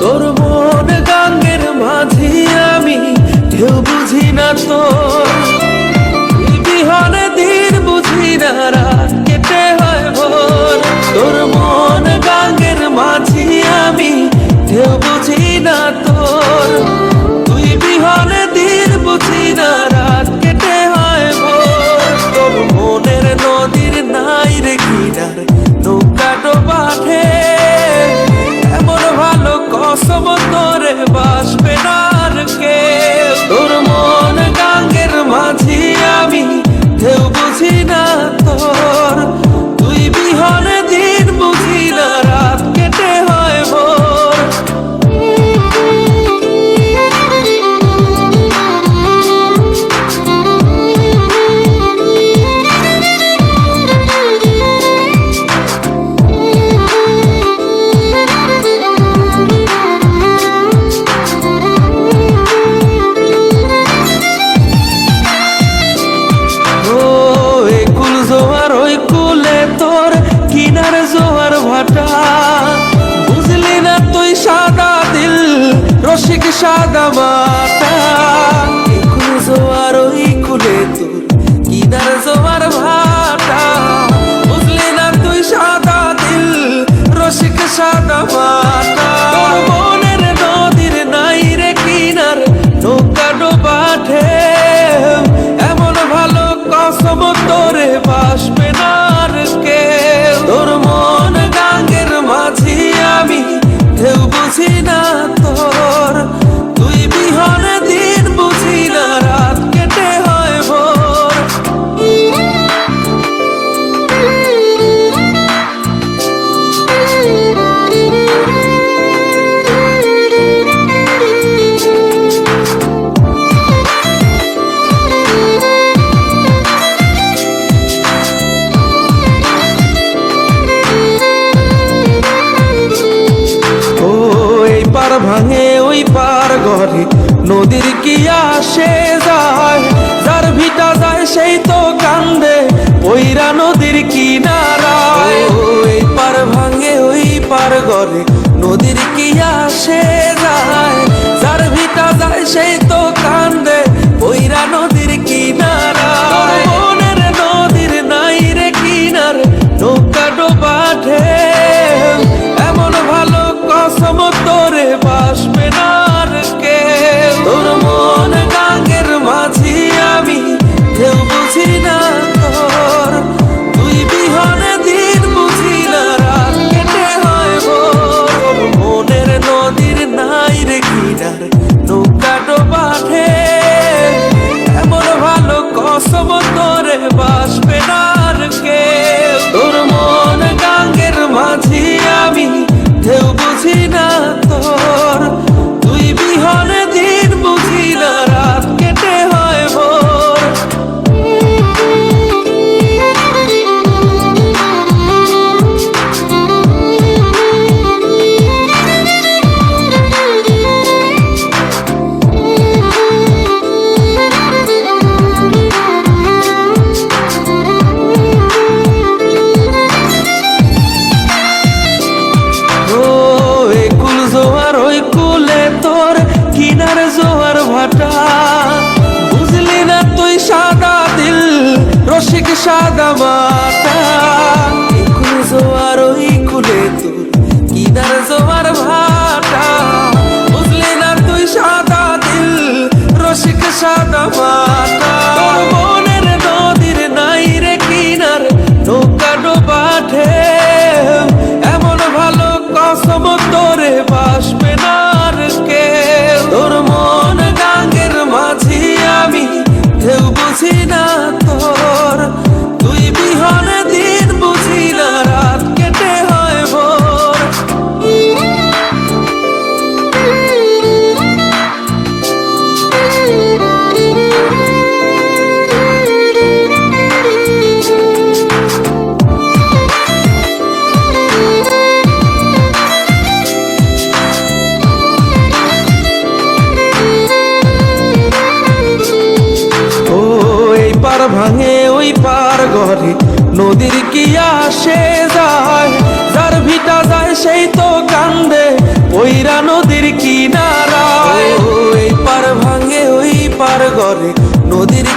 তোর মন গাঙ্গের মাঝি আমি কেউ বুঝি না তোর, তুই বিহনে দিন বুঝি না রাত কেটে হয় ভোর। তোর মন গাঙ্গের মাঝি আমি কেউ বুঝি না তোর, তুই বিহনে দিন বুঝি না রাত কেটে হয় ভোর। তোর মনের নদীর নাই রে কিনার নৌকা ডোবাঠে, এমন ভালো কসম তোরে বাসবে না আর কে। তোর মন গাঙ্গের মাঝি আমি কেউ বুঝি না তোর, তুই বিহনে দিন বুঝি না রাত কেটে হয় ভোর। কিনার জোয়ার ভাটা বুঝলি না তুই সাদা দিল রসিক সাদা মাটা। কুল জোয়ার ওই কুলে তোর কিনার জোয়ার ভাটা, বুঝলি না তুই সাদা দিল রসিক সাদা মাটা। তোর মনের নদীর নাই রে কিনার নৌকা ডোবাঠে, এমন ভালো কসম তোরে বাসবে না আর কে। তোর মন গাঙ্গের মাঝি আমি কেউ বুঝি না তোর, তুই বিহনে দিন বুঝি না রাত কেটে হয় ভোর। ভাঙে ওই পার ঘরে নদীর কি আসে যায়, যার ভিটা যায় সেই তো কান্দে ওইরা নদীর কিনারায়। ওই পার ভাঙে ওই পার ঘরে নদীর কি আসে যায়, যার ভিটা যায় সেই তো কান্দে ওইরা নদীর কিনারায়। মনের নদীর নাই রে কিনার নৌকা ডোবাঠে, এমন ভালো কসম তোরে বাসবে না আর কে। তোর মন গাঙ্গের মাঝি আমি কেউ বুঝি না তোর, তুই বিহনে দিন বুঝি না রাত কেটে হয় ভোর। মনের নদীর নাই রে কিনার নৌকা ডোবাঠে, এমন ভালো কসম তোরে বাসবে না আর কে। তোর মন গাঙ্গের মাঝি আমি কেউ বুঝি না তোর, তুই বিহনে দিন বুঝি না রাত কেটে হয় ভোর। কিনার জোয়ার ভাটা বুঝলি না তুই সাদা দিল রসিক সাদা মাটা। কুল জোয়ার ওই কুলে তোর কিনার জোয়ার ভাটা, বুঝলি না তুই সাদা দিল রসিক সাদা মাটা। তোর মনের নদীর নাই রে কিনার নৌকা ডোবাঠে, এমন ভালো কসম তোরে বাসবে না আর কে। তোর মন গাঙ্গের মাঝি আমি কেউ বুঝি না তোর, তুই বিহনে দিন বুঝি না রাত কেটে হয় ভোর। ভাঙে ওই পার ঘরে নদীর কি আসে যায়, যার ভিটা যায় সেই তো কান্দে পইরা নদীর কিনারায়। এই পার ভাঙে ওই পার গড়ে, নদীর